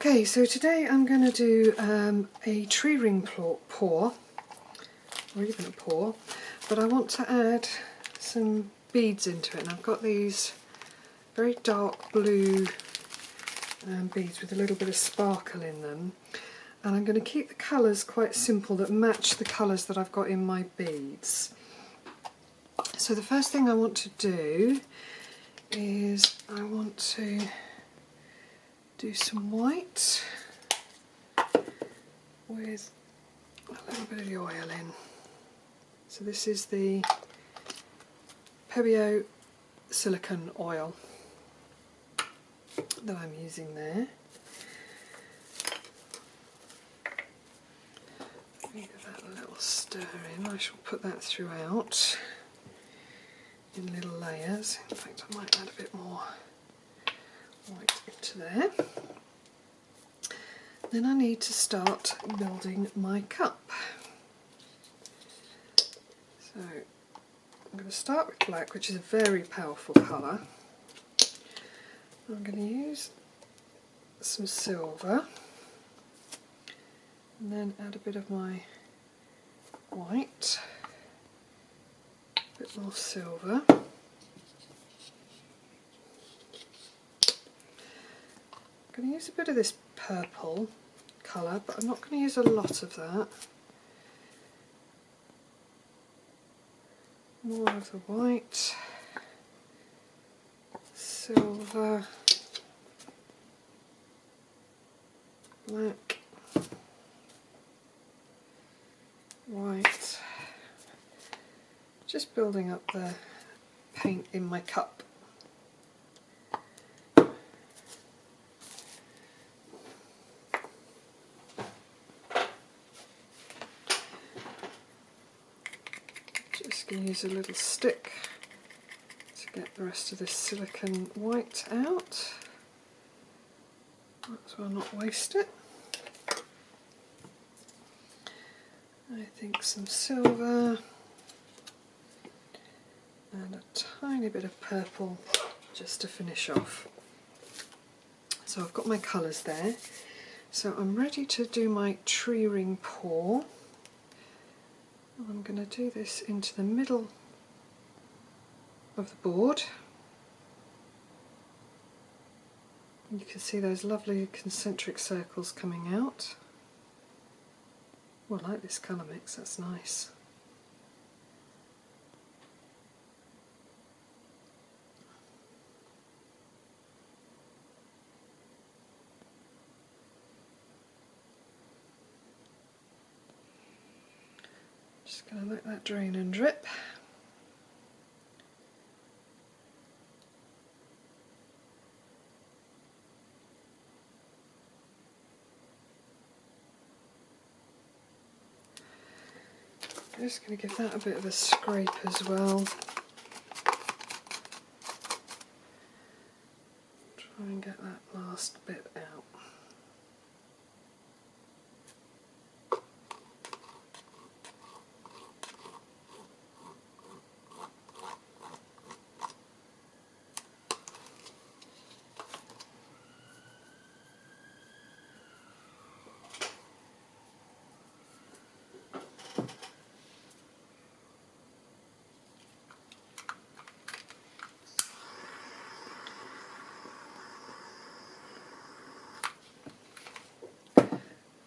Okay, so today I'm going to do a tree ring pour, or even a pour, but I want to add some beads into it, and I've got these very dark blue beads with a little bit of sparkle in them, and I'm going to keep the colours quite simple that match the colours that I've got in my beads. So the first thing I want to do is I want to do some white with a little bit of the oil in. So this is the Pebeo silicone oil that I'm using there. Give that a little stir in. I shall put that throughout in little layers. In fact, I might add a bit more white into there. Then I need to start building my cup. So I'm going to start with black, which is a very powerful colour. I'm going to use some silver and then add a bit of my white, a bit more silver. I'm going to use a bit of this purple colour, but I'm not going to use a lot of that. More of the white, silver, black, white, just building up the paint in my cup. Just going to use a little stick to get the rest of this silicone white out. Might as well not waste it. I think some silver and a tiny bit of purple just to finish off. So I've got my colours there. So I'm ready to do my tree ring pour. I'm going to do this into the middle of the board. You can see those lovely concentric circles coming out. Oh, I like this colour mix, that's nice. Just going to let that drain and drip. I'm just going to give that a bit of a scrape as well. Try and get that last bit out.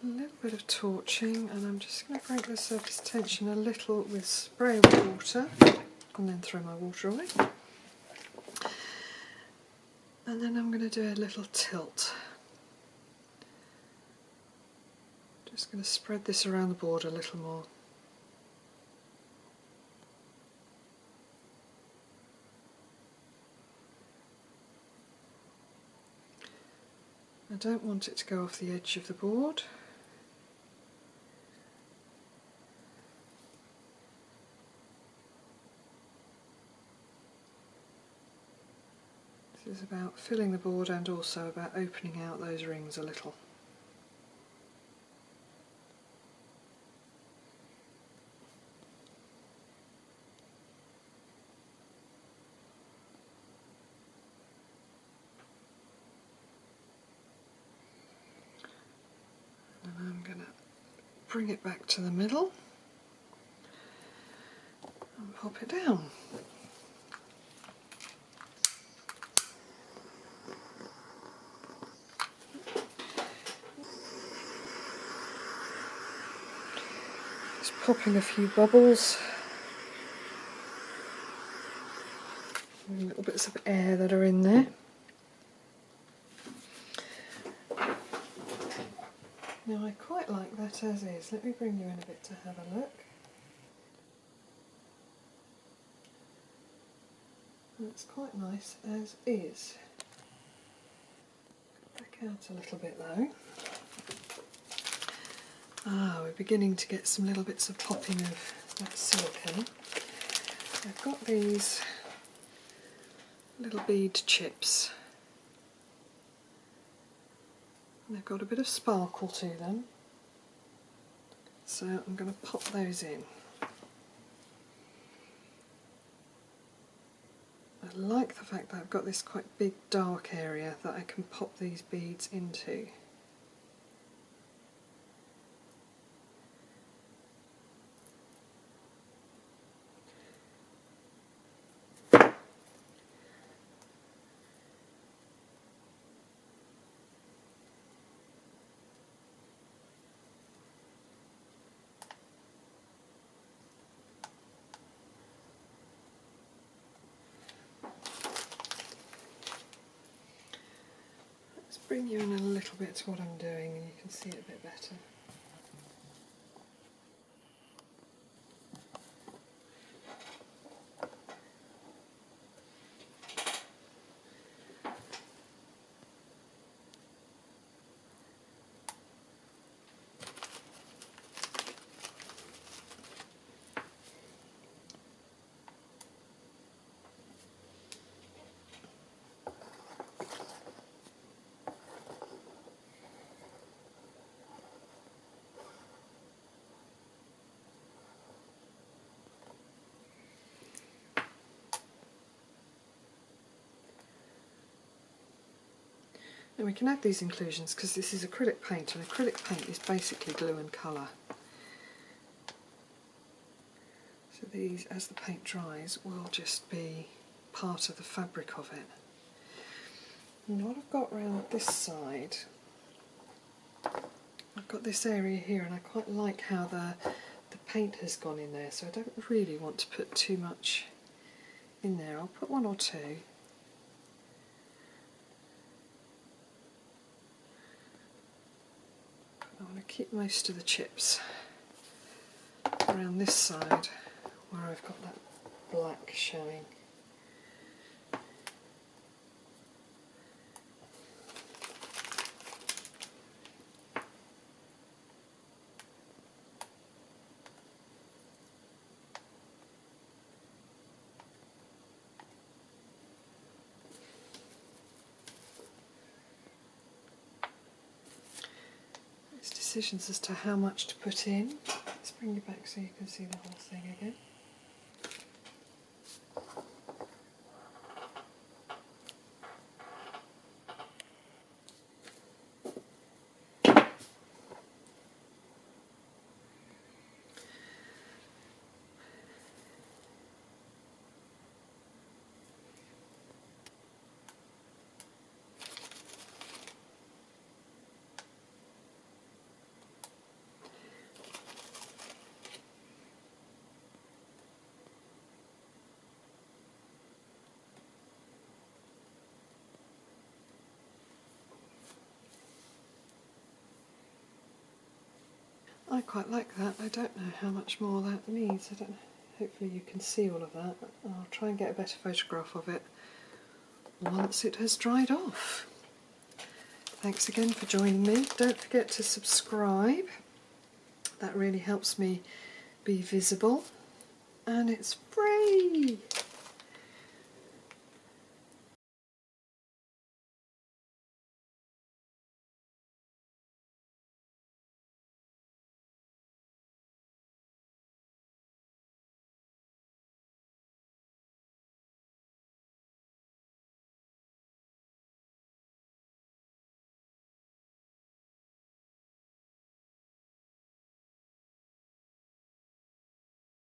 A little bit of torching, and I'm just going to break the surface tension a little with sprayable water and then throw my water away. And then I'm going to do a little tilt. Just going to spread this around the board a little more. I don't want it to go off the edge of the board. This is about filling the board and also about opening out those rings a little. bring it back to the middle and pop it down. Just popping a few bubbles. Little bits of air that are in there. Now I quite like that as is. Let me bring you in a bit to have a look. That's quite nice as is. Back out a little bit though. We're beginning to get some little bits of popping of that silicone. I've got these little bead chips. And they've got a bit of sparkle to them. So I'm going to pop those in. I like the fact that I've got this quite big dark area that I can pop these beads into. Bring you in a little bit to what I'm doing and you can see it a bit better. And we can add these inclusions because this is acrylic paint, and acrylic paint is basically glue and colour. So these, as the paint dries, will just be part of the fabric of it. And what I've got around this side, I've got this area here, and I quite like how the paint has gone in there, so I don't really want to put too much in there. I'll put one or two. I want to keep most of the chips around this side where I've got that black showing. Decisions as to how much to put in. Let's bring you back so you can see the whole thing again. I quite like that. I don't know how much more that needs. I don't know. Hopefully you can see all of that. I'll try and get a better photograph of it once it has dried off. Thanks again for joining me. Don't forget to subscribe. That really helps me be visible. And it's free!